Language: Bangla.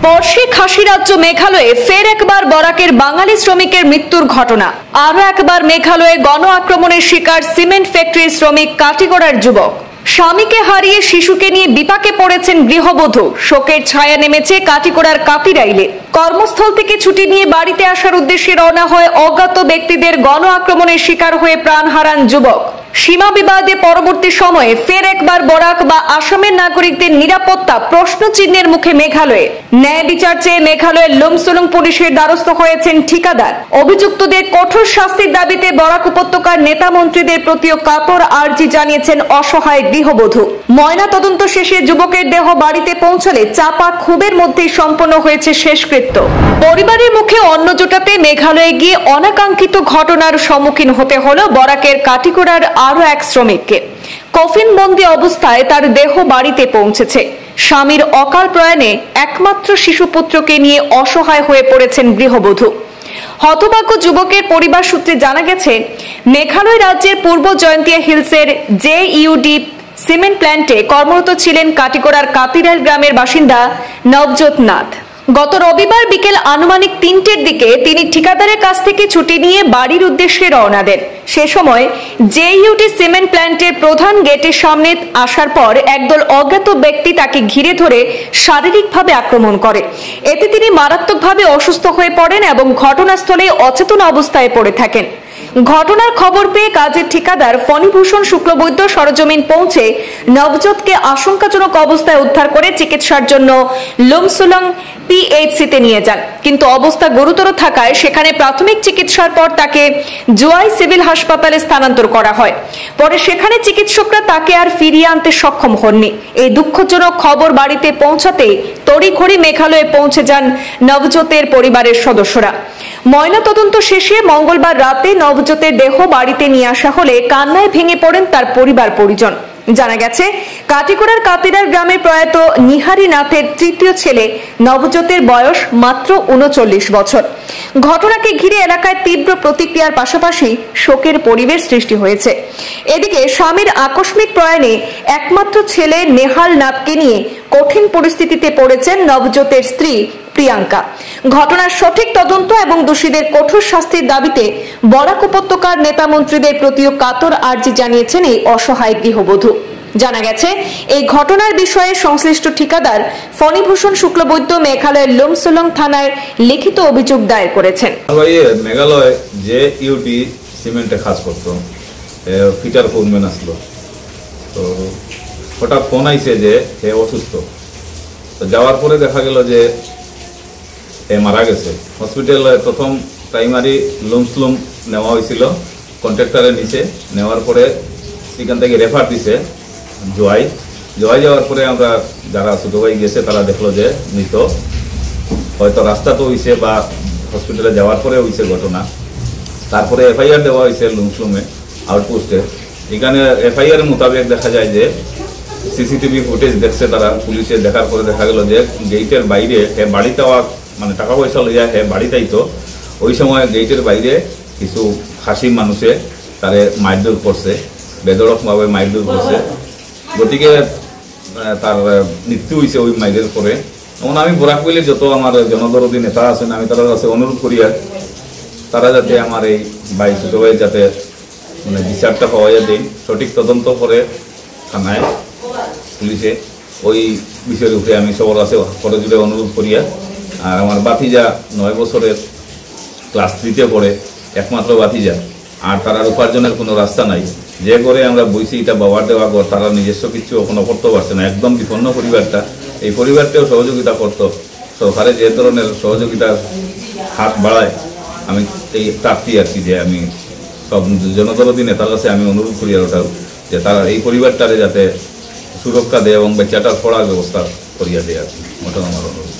স্পর্শে খাসি রাজ্য মেঘালয়ে ফের একবার বরাকের বাঙালি শ্রমিকের মৃত্যুর ঘটনা। আরও একবার মেঘালয়ে গণ আক্রমণের শিকার সিমেন্ট ফ্যাক্টরির শ্রমিক কাটিগড়ার যুবক। স্বামীকে হারিয়ে শিশুকে নিয়ে বিপাকে পড়েছেন গৃহবধূ। শোকের ছায়া নেমেছে কাটিগড়ার কাপিরাইলে। কর্মস্থল থেকে ছুটি নিয়ে বাড়িতে আসার উদ্দেশ্যে রওনা হয় অজ্ঞাত ব্যক্তিদের গণ আক্রমণের শিকার হয়ে প্রাণ হারান যুবক। সীমা বিবাদে পরবর্তী সময়ে ফের একবার বরাক বা আসামের নাগরিকদের নিরাপত্তা প্রশ্নচিহ্নের মুখে মেঘালয়ে। ন্যায় বিচার চেয়ে মেঘালয়ের লুমসুলুং পুলিশের দ্বারস্থ হয়েছেন ঠিকাদার। অভিযুক্তদের কঠোর শাস্তির দাবিতে বরাক উপত্যকার নেতা মন্ত্রীদের প্রতিও কাতর আর্জি জানিয়েছেন অসহায় গৃহবধূ। ময়না তদন্ত শেষে যুবকের দেহ বাড়িতে পৌঁছালে চাপা ক্ষোভের মধ্যেই সম্পন্ন হয়েছে শেষকৃত্য। পরিবারের মুখে অন্ন জোটাতে মেঘালয়ে গিয়ে অনাকাঙ্ক্ষিত ঘটনার সম্মুখীন হতে হলো বরাকের কাটিগড়ার আরো এক শ্রমিককে। কফিন বন্দি অবস্থায় তার দেহ বাড়িতে পৌঁছেছে। স্বামীর অকাল প্রয়াণে একমাত্র শিশুপুত্রকে নিয়ে অসহায় হয়ে পড়েছেন গৃহবধূ। হতভাগ্য যুবকের পরিবার সূত্রে জানা গেছে, মেঘালয় রাজ্যের পূর্ব জয়ন্তিয়া হিলসের JUD সিমেন্ট প্ল্যান্টে কর্মরত ছিলেন কাটিগড়ার কাপিরাইল গ্রামের বাসিন্দা নবজোত নাথ। গত রবিবার বিকেল আনুমানিক 3টের দিকে তিনি ঠিকাদারের কাছ থেকে ছুটি নিয়ে বাড়ির উদ্দেশ্যে রওনা দেন। সে সময় JUD সিমেন্ট প্ল্যান্টের প্রধান গেটের সামনে আসার পর একদল অজ্ঞাত ব্যক্তি তাকে ঘিরে ধরে শারীরিকভাবে আক্রমণ করে। এতে তিনি মারাত্মকভাবে অসুস্থ হয়ে পড়েন এবং ঘটনাস্থলে অচেতন অবস্থায় পড়ে থাকেন। ঘটনার খবর পেয়ে কাজের ঠিকাদার ফণীভূষণ শুক্লবৈদ্য সরজমিন পৌঁছে নবজোতকে আশঙ্কাজনক অবস্থায় উদ্ধার করে চিকিৎসার জন্য লুমসুলুং PHCতে নিয়ে যান। কিন্তু অবস্থা গুরুতর থাকায় সেখানে প্রাথমিক চিকিৎসার পর তাকে জোয়াই সিভিল হাসপাতালে স্থানান্তর করা হয়। পরে সেখানে চিকিৎসকরা তাকে আর ফিরিয়ে আনতে সক্ষম হননি। এই দুঃখজনক খবর বাড়িতে পৌঁছাতেই তড়িঘড়ি মেঘালয়ে পৌঁছে যান নবজোতের পরিবারের সদস্যরা। ময়নাতদন্ত শেষে মঙ্গলবার রাতে নবজোতের দেহ বাড়িতে নিয়ে আসা হলে কান্নায় ভেঙে পড়েন তার পরিবার পরিজন। জানা গেছে, কাটিগড়ার কাপিরাইল গ্রামের প্রয়াত নিহারি নাথের তৃতীয় ছেলে নবজোতের বয়স মাত্র 39 বছর। ঘটনাকে ঘিরে এলাকায় তীব্র প্রতিক্রিয়ার পাশাপাশি শোকের পরিবেশ সৃষ্টি হয়েছে। এদিকে স্বামীর আকস্মিক প্রয়াণে একমাত্র ছেলে নেহাল নাথকে নিয়ে কঠিন পরিস্থিতিতে পড়েছেন নবজোতের স্ত্রী প্রিয়াঙ্কা। ঘটনার সঠিক তদন্ত এবং দোষীদের কঠোর শাস্তির দাবিতে বরাক উপত্যকার নেতা মন্ত্রীদের প্রতিও কাতর আর্জি জানিয়েছেন এই অসহায় গৃহবধূ। জানা গেছে, এই ঘটনার বিষয়ে সংশ্লিষ্ট ঠিকাদার ফণীভূষণ শুক্লবৈদ্য মেঘালয়ের লুমসুলুং থানায় লিখিত অভিযোগ দায়ের করেছেন। মেঘালয় JUD সিমেন্টে কাজ করতো, ফিটার ফোরম্যান আসলো। তো হঠাৎ ফোন আইছে যে হে অসুস্থ। তো যাওয়ার পরে দেখা গেল যে মারা গেছে। হসপিটালে প্রথম প্রাইমারি লুমসুলুং নেওয়া হয়েছিল, কন্ট্রাক্টরের নিচে নেওয়ার পরে সেখান থেকে রেফার দিছে জোয়াই যাওয়ার পরে আমরা যারা ছোট ভাই গেছে তারা দেখলো যে মৃত। হয়তো রাস্তাতে হয়েছে বা হসপিটালে যাওয়ার পরে হয়েছে ঘটনা। তারপরে FIR দেওয়া হয়েছে লুমসুলুংয়ে আউটপোস্টে। এখানে FIR মোতাবেক দেখা যায় যে CCTV ফুটেজ দেখছে তারা, পুলিশে দেখার পরে দেখা গেল যে গেটের বাইরে বাড়িতে মানে টাকা পয়সা লইয়া বাড়িতেই তো ওই সময় গেটের বাইরে কিছু খাসি মানুষে তারে মারধর করছে, বেদরকভাবে মারধর করছে। গতিকে তার মৃত্যু হয়েছে ওই মাইলের পরে। এমন আমি বরাক বলে যত আমার জনদরদী নেতা আছেন আমি তাদের কাছে অনুরোধ করি আর তারা যাতে আমার এই ভাই ছোট ভাই যাতে মানে বিচারটা পাওয়া যায়, সঠিক তদন্ত করে থানায় পুলিশে ওই বিষয়ের উপরে আমি সবার কাছে করে জুড়ে অনুরোধ করি। আর আমার বাতিজা 9 বছরের ক্লাস 3তে পড়ে, একমাত্র বাতিজা। আর তার উপার্জনের কোনো রাস্তা নাই। যে করে আমরা বইছি এটা বাবার দেওয়া ঘর, তারা নিজস্ব কিছু এখনো করতে পারছে না। একদম বিপন্ন পরিবারটা। এই পরিবারটাও সহযোগিতা করতো। সরকারের যে ধরনের সহযোগিতার হাত বাড়ায় আমি এই প্রার্থী আর কি, যে আমি সব জনদরদী নেতার কাছে আমি অনুরোধ করি আর ওটাও যে তারা এই পরিবারটারে যাতে সুরক্ষা দেয় এবং বেচাটার পড়ার ব্যবস্থা করিয়া দেয় আর কি, ওটা আমার অনুরোধ।